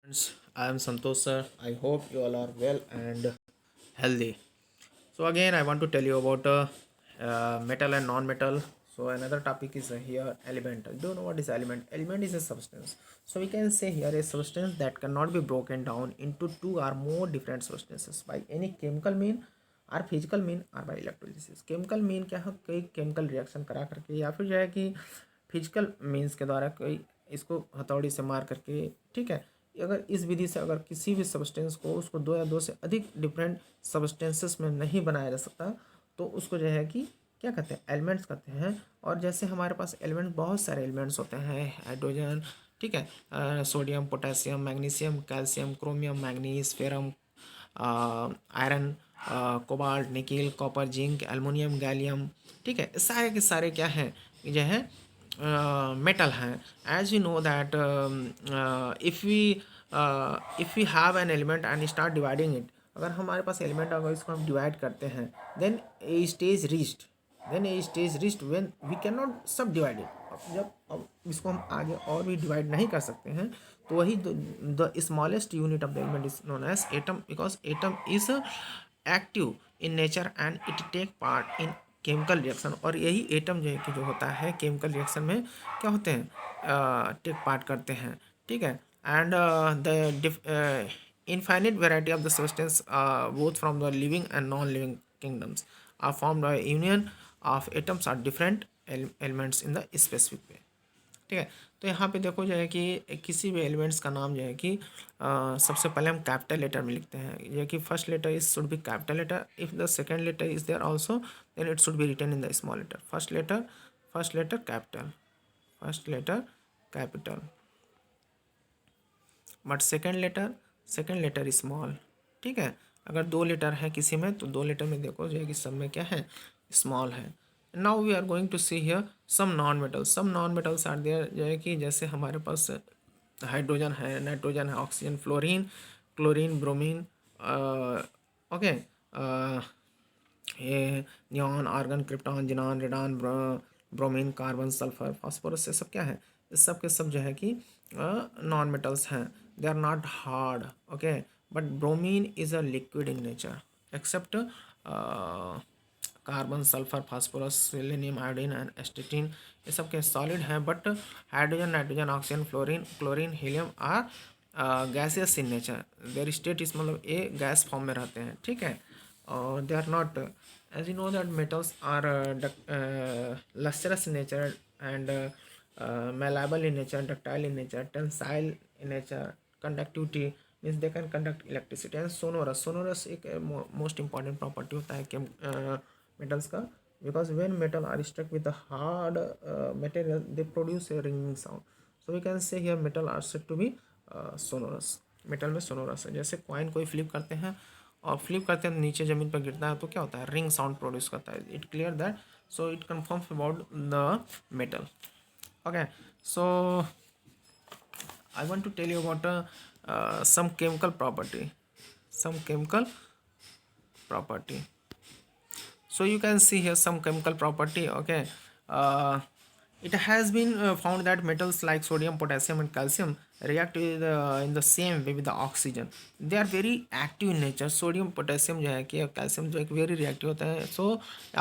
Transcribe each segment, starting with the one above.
Friends, I am Santosh sir. I hope you all are well and healthy. So again, I want to tell you about metal and non-metal. So another topic is here element. Do you know what is element? Element is a substance. So we can say here a substance that cannot be broken down into two or more different substances by any chemical mean और physical mean और by electrolysis. Chemical mean क्या है, कोई chemical reaction करा करके या फिर जो है कि फिजिकल मीन्स के द्वारा कोई इसको हथौड़ी से मार करके, ठीक है. अगर इस विधि से अगर किसी भी सब्सटेंस को उसको दो या दो से अधिक डिफरेंट सब्सटेंसेस में नहीं बनाया जा सकता तो उसको जो है कि क्या कहते हैं, एलिमेंट्स कहते हैं. और जैसे हमारे पास एलिमेंट बहुत सारे एलिमेंट्स होते हैं, हाइड्रोजन, ठीक है, sodium, potassium, magnesium, calcium, chromium, manganese, ferrum, iron, cobalt, nickel, copper, zinc, aluminium, gallium, ठीक है. सारे के सारे क्या हैं, जो है मेटल हैं. As you know that if we have an element and start dividing it, अगर हमारे पास एलिमेंट अगर इसको हम डिवाइड करते हैं then a stage reached when we can not sub divided. अब इसको हम आगे और भी डिवाइड नहीं कर सकते हैं तो वही the smallest unit of the element is known as atom, because atom is active in nature and it take part in chemical reaction. और यही एटम जो है कि जो होता है केमिकल रिएक्शन में क्या होते हैं, टेक पार्ट करते हैं, ठीक है. And the infinite variety of the substance both from the living and non-living kingdoms are formed by union of atoms or different elements in the specific way, ठीक है. तो यहाँ पे देखो जो है कि किसी भी एलिमेंट्स का नाम जो है कि सबसे पहले हम कैपिटल लेटर में लिखते हैं. ये कि first letter is should be capital letter. If the second letter is there also then it should be written in the small letter. First letter capital, first letter capital, but second letter small, ठीक है. अगर दो letter है किसी में तो दो letter में देखो जो है कि सब में क्या है, स्मॉल है. Now we are going to see here some non metals are there, जो है कि जैसे हमारे पास हाइड्रोजन है, नाइट्रोजन है, oxygen, fluorine, chlorine, bromine, okay, ये neon, argon, krypton, xenon, radon, bromine, carbon, sulphur, phosphorus, ये सब क्या है, इस सब के सब जो है कि नॉन मेटल्स हैं. They are not hard, okay, but bromine is a liquid in nature except carbon, sulphur, phosphorus, selenium, iodine and astatine, ये सब के सॉलिड हैं. But hydrogen, nitrogen, oxygen, fluorine, chlorine, helium are gases in nature. Their state is मतलब ये gas form में रहते हैं, ठीक है. और they are not, as you know that metals are lustrous in nature and malleable in nature, ductile in nature, tensile in nature, conductivity means they can conduct electricity, and sonorous एक most important property होता है metals का, because when metal are struck with a hard material they produce a ringing sound. So we can say here metal are said to be sonorous. Metal में sonorous है. जैसे coin कोई flip करते हैं और फ्लिप करते हैं नीचे ज़मीन पर गिरता है तो क्या होता है, रिंग साउंड प्रोड्यूस करता है. It clear that, so it confirms about the metal. Okay, so I want to tell you about some chemical property. So you can see here some chemical property. Okay, it has been found that metals like sodium, potassium, and calcium react with, in the same way with the oxygen. They are very active in nature. Sodium, potassium जो है कि calcium जो एक very reactive होता है. So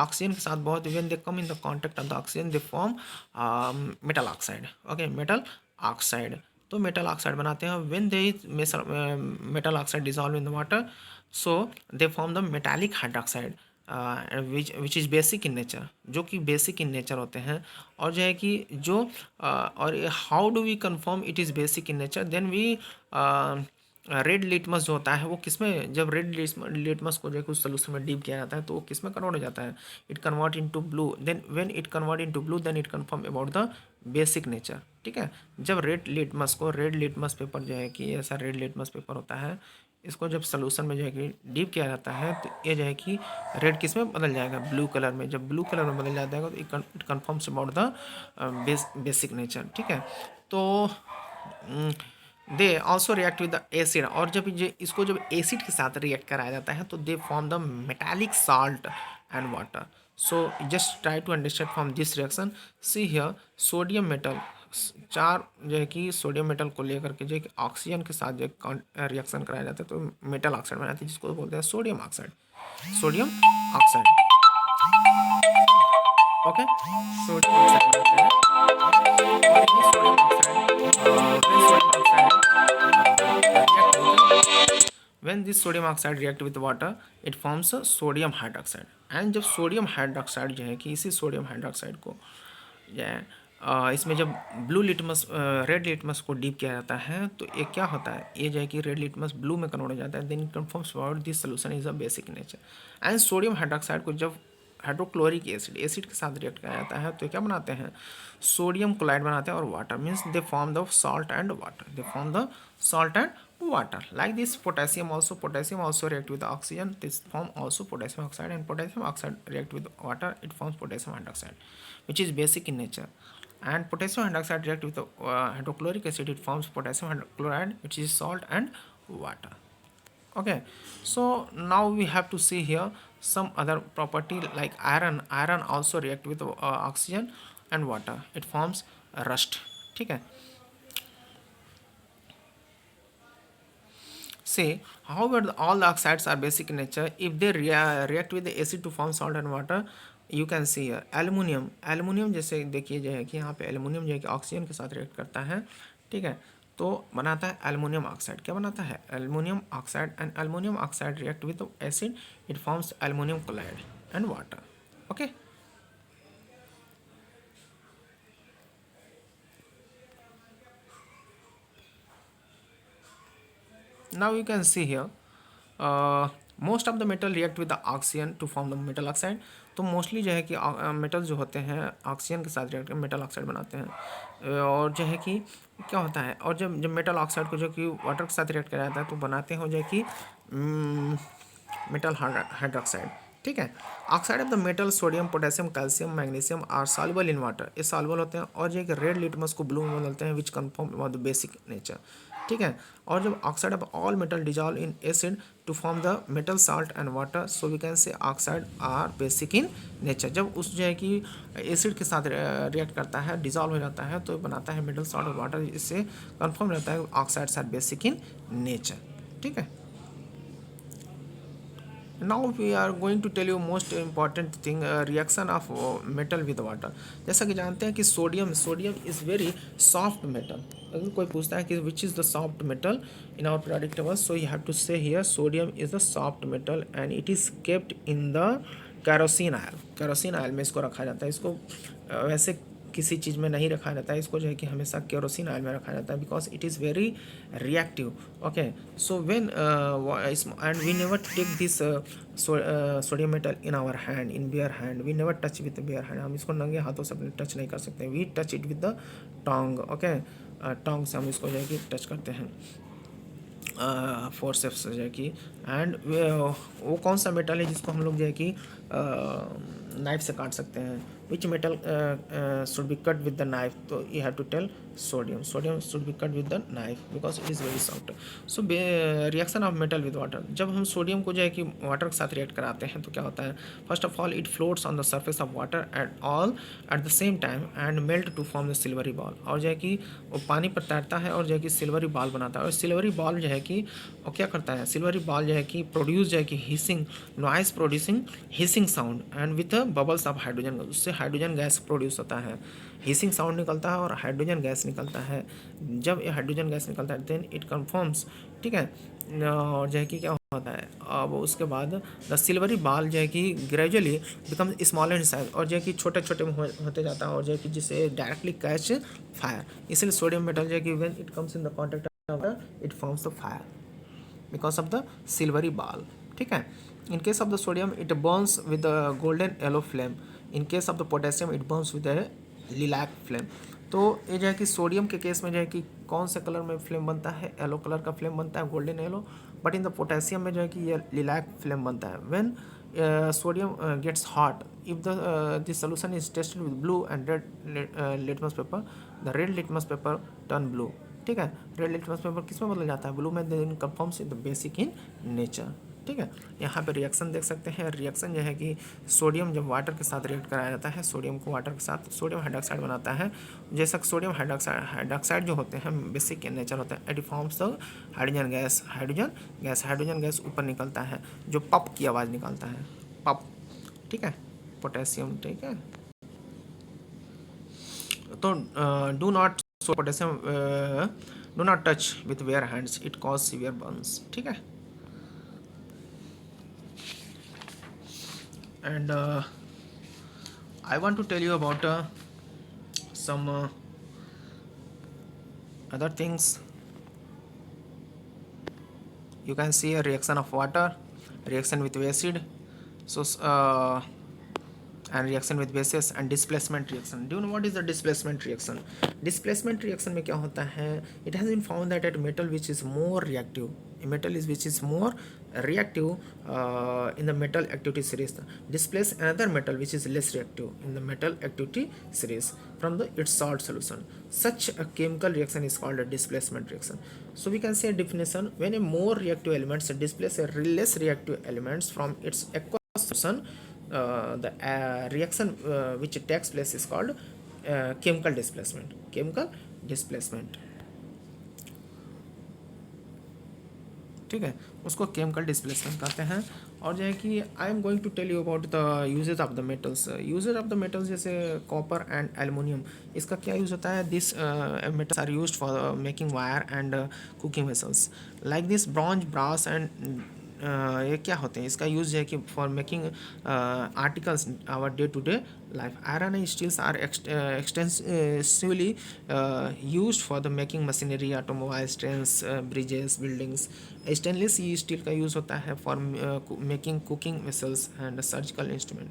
oxygen के साथ बहुत when they come in the contact of the oxygen they form metal oxide. Okay, metal oxide. तो मेटल ऑक्साइड बनाते हैं. When they metal oxide dissolve in the water so they form the metallic hydroxide which is basic in nature, जो कि basic in nature होते हैं. और जो है कि जो और how do we confirm it is basic in nature, then we red litmus जो होता है वो किसमें, जब रेड लिटमस को जो है कुछ सोल्यूशन में डीप किया जाता है तो वो किसमें कन्वर्ट हो जाता है, it convert into blue. Then when it convert into blue then it confirm about the basic nature, ठीक है. जब रेड लिटमस पेपर जो है कि ऐसा रेड लिटमस पेपर होता है, इसको जब सोल्यूशन में जो है कि डीप किया जाता है तो ये जो है कि रेड किस में बदल जाएगा, ब्लू कलर में. जब ब्लू कलर में बदल जाता है तो it confirms about the basic nature, ठीक है. तो they also react with the acid, और जब इसको जब एसिड के साथ रिएक्ट कराया जाता है तो they form the metallic salt and water. So just try to understand from this reaction. See here, sodium metal चार जो है कि सोडियम मेटल को लेकर के जो है कि ऑक्सीजन के साथ जो है रिएक्शन कराया जाता है तो मेटल ऑक्साइड बनाते हैं, जिसको बोलते हैं sodium oxide. Sodium oxide, okay, sodium oxide बनाते हैं। और ये sodium oxide when this sodium oxide react with water it forms a sodium hydroxide। And जब सोडियम हाइड्रोक्साइड जो है कि इसी सोडियम हाइड्रोक्साइड को जो है इसमें जब ब्लू लिटमस रेड लिटमस को डीप किया जाता है तो ये क्या होता है, ये जो है कि रेड लिटमस ब्लू में कन्वर्ट हो जाता है, then it confirms about this solution is a basic nature. And sodium hydroxide को जब हाइड्रोक्लोरिक एसिड के साथ रिएक्ट किया जाता है तो क्या बनाते हैं, सोडियम क्लोराइड बनाते हैं और water, means they form the salt and water, they form the salt and water। Like this potassium also react with oxygen, this form also potassium oxide, and potassium oxide react with water, it forms potassium hydroxide, which is basic in nature। And potassium hydroxide react with hydrochloric acid, it forms potassium hydrochloride, which is salt and water। Okay, so now we have to see here some other property like iron। Iron also react with oxygen and water, it forms rust। ठीक है। Say, however, all the oxides are basic in nature. If they react with the acid to form salt and water, you can see here aluminium। aluminium जैसे देखिए जो है कि यहाँ पे aluminium जो है कि ऑक्सीजन के साथ रिएक्ट करता है, ठीक है, तो बनाता है एल्यूमिनियम ऑक्साइड। क्या बनाता है, aluminium oxide. And aluminium oxide react with acid, it forms aluminium chloride and water. Okay, now you can see here most of the metal react with the oxygen to form the metal oxide। तो mostly जो है कि metal जो होते हैं oxygen के साथ react कर मेटल ऑक्साइड बनाते हैं। और जो है कि क्या होता है, और जब जब मेटल ऑक्साइड को जो कि वाटर के साथ रिएक्ट कराया जाता है तो बनाते हैं जो है कि मेटल हाइड्रोक्साइड। ठीक है, oxide of the metal sodium potassium calcium magnesium are soluble in water, ये सॉल्युबल होते हैं। और जो कि रेड लिटमस को ब्लू में बदलते हैं, which confirm about the basic nature. ठीक है, और जब oxide of all metal dissolve in acid to form the metal salt and water, so we can say oxide are basic in nature. जब उस जो है कि एसिड के साथ रिएक्ट करता है, डिजॉल्व हो जाता है, तो बनाता है मेटल साल्ट और वाटर। इससे कन्फर्म रहता है oxides are basic in nature. ठीक है, now we are going to tell you most important thing, reaction of metal with water। जैसा कि जानते हैं कि sodium is very soft metal. अगर कोई पूछता है कि which is the soft metal in our periodic table, so you have to say here sodium is the soft metal and it is kept in the kerosene oil। kerosene oil में इसको रखा जाता है। इसको वैसे किसी चीज़ में नहीं रखा जाता है, इसको जो है कि हमेशा केरोसिन ऑयल में रखा जाता है, because it is very reactive. Okay, so when and we never take this sodium metal in our hand, in bare hand, we never touch with bare hand. हम इसको नंगे हाथों से अपने टच नहीं कर सकते, we touch it with the tong. Okay, tong से हम इसको जो है कि टच करते हैं, फोर्सेप्स जो है कि। एंड वो कौन सा मेटल है जिसको हम लोग जो है कि नाइफ से काट सकते हैं, which metal should be cut with the knife, तो you have to tell sodium should be cut with the knife because it is very soft. So reaction of metal with water, जब हम sodium को जो है कि water के साथ react कराते हैं तो क्या होता है, first of all it floats on the surface of water at the same time and melt to form the silvery ball. और जो है कि वो पानी पर तैरता है और जो है कि सिल्वरी बॉल बनाता है। और सिल्वरी बॉल जो है कि वो क्या करता है, सिल्वरी बॉल जो है कि प्रोड्यूस जो है कि hissing noise producing hissing sound and with bubbles of hydrogen, उससे हाइड्रोजन गैस प्रोड्यूस होता है, हिसिंग साउंड निकलता है और हाइड्रोजन गैस निकलता है। जब ये हाइड्रोजन गैस निकलता है देन इट कन्फर्म्स, ठीक है, और जो है कि क्या होता है, अब उसके बाद द सिल्वरी बॉल जो है कि gradually become smaller in size, और जो है कि छोटे छोटे होते जाता है, और जो है कि जिससे डायरेक्टली कैच फायर। इसलिए सोडियम मेटल जो है कि when it comes in the contact of it forms the fire because of the silvery ball. ठीक है, in case of the sodium it burns with the golden yellow flame, in case of the potassium it burns with a lilac flame। तो ये जो है कि sodium के case में जो है कि कौन से कलर में फ्लेम बनता है, येलो कलर का फ्लेम बनता है, golden yellow. But in the potassium में जो है कि ये लिलैक फ्लेम बनता है। When sodium gets hot, if this solution is tested with blue and red litmus paper, the red litmus paper turn blue. ठीक है, रेड लिटमस पेपर किस में बदल जाता है, ब्लू में, then confirms the basic in nature. ठीक है। यहाँ पे रिएक्शन देख सकते हैं। रिएक्शन जो है कि सोडियम जब वाटर के साथ रिएक्ट कराया जाता है, सोडियम को वाटर के साथ सोडियम हाइड्रोक्साइड बनाता है। जैसा सोडियम हाइड्रोक्साइड जो होते हैं बेसिक इन नेचर होते हैं, it forms the hydrogen gas ऊपर निकलता है जो पप की आवाज़ निकालता है, पप, ठीक है, पोटेशियम, ठीक है। तो do not so potassium, do not touch with bare hands, it cause severe burns, ठीक है। And I want to tell you about some other things. You can see a reaction of water, reaction with acid, so and reaction with bases, and displacement reaction. Do you know what is the displacement reaction? Displacement reaction में क्या होता है? It has been found that a metal which is more reactive, in the metal activity series displace another metal which is less reactive in the metal activity series from its salt solution. Such a chemical reaction is called a displacement reaction. So we can say definition: when a more reactive elements displace a less reactive elements from its aqueous solution, the reaction which takes place is called chemical displacement. ठीक है, उसको chemical displacement कहते हैं। और जो है कि I am going to tell you about the uses of the metals जैसे कॉपर एंड एल्युमिनियम, इसका क्या यूज़ होता है? This metals are used for making wire and cooking vessels like this bronze, brass and ये क्या होते हैं? इसका यूज़ है कि for making articles our day to day life. Iron and steels are extensively used for the making machinery, automobiles, trains, bridges, buildings. Stainless steel का use होता है for making cooking vessels and surgical instrument.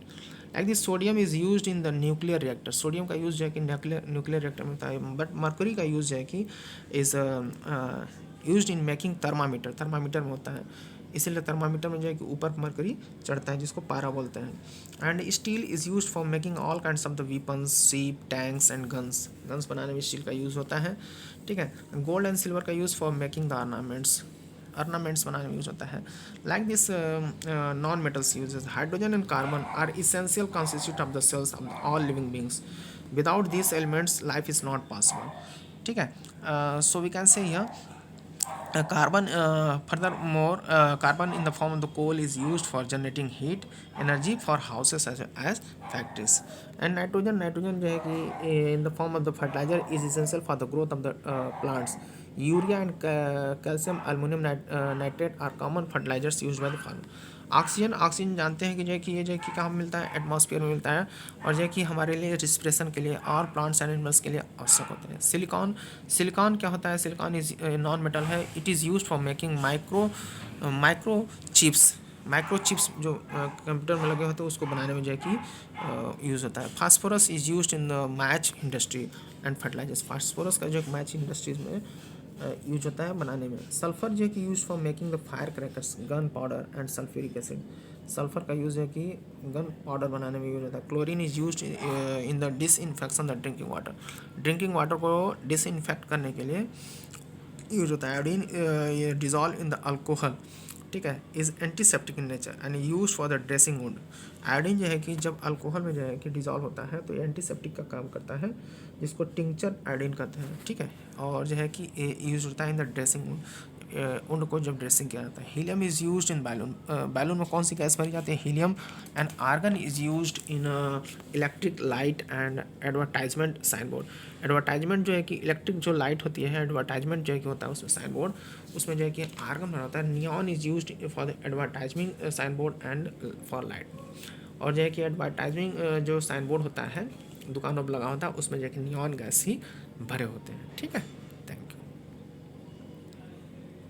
Like this sodium is used in the nuclear reactor. Sodium का use जो है कि nuclear reactor में होता है. बट मरकरी का यूज़ जो है कि is used in making thermometer में होता है. इसीलिए थर्मामीटर में जो है कि ऊपर मरकरी चढ़ता है जिसको पारा बोलते हैं. And steel is used for making all kinds of the weapons, ship, tanks and guns बनाने में स्टील का यूज़ होता है. ठीक है. गोल्ड एंड सिल्वर का use for making the ornaments बनाने में यूज होता है. Like this non metals uses hydrogen and carbon are essential constitute of the cells of all living beings. Without this elements life is not possible. ठीक है. सो we can say here carbon furthermore carbon in the form of the coal is used for generating heat energy for houses as well as factories. And nitrogen जो है कि in the form of the fertilizer is essential for the growth of the plants. Urea and calcium aluminum nitrate are common fertilizers used by the farmer. Oxygen जानते हैं कि जो है कि ये जो है कि कहाँ मिलता है? एटमॉस्फेयर में मिलता है. और जो है कि हमारे लिए रिस्पिरेशन के लिए और प्लांट्स एंड एनिमल्स के लिए आवश्यक होते हैं. सिलिकॉन क्या होता है? सिलिकॉन इज नॉन मेटल है. It is used for making micro chips जो कंप्यूटर में लगे होते हैं उसको बनाने में जो है कि यूज़ होता है. Phosphorus is used in the match industry and fertilizers. Phosphorus का जो मैच इंडस्ट्रीज में यूज होता है बनाने में. सल्फर जो है कि use for making the fire crackers, gun powder and sulphuric acid. Sulphur का यूज़ है कि गन पाउडर बनाने में यूज होता है. Chlorine is used in the disinfection the drinking water को डिसइंफेक्ट करने के लिए यूज होता है. आयोडीन ये डिजॉल्व इन द अल्कोहल. ठीक है. Is antiseptic in nature and use for the dressing wound. Iodine जो है कि जब अल्कोहल में जो है कि डिजॉल्व होता है तो एंटीसेप्टिक का काम करता है जिसको टिंचर आयोडीन कहते हैं. ठीक है. और जो है कि यूज होता है इन द ड्रेसिंग वुंड. उनको जब ड्रेसिंग किया जाता है. Helium is used in balloon. Balloon में कौन सी गैस भरी जाती है? Helium. And argon is used in electric light and advertisement sign board. Advertisement जो है कि इलेक्ट्रिक जो लाइट होती है, एडवर्टाइजमेंट जो है कि होता है उसमें साइन बोर्ड, उसमें जो है कि आर्गन बना होता है. Neon is used for the advertisement sign board and for light. और जो है कि एडवर्टाइजमेंट जो साइन बोर्ड होता है दुकानों पर लगा होता है उसमें जो है कि नियॉन गैस ही भरे होते हैं. ठीक है.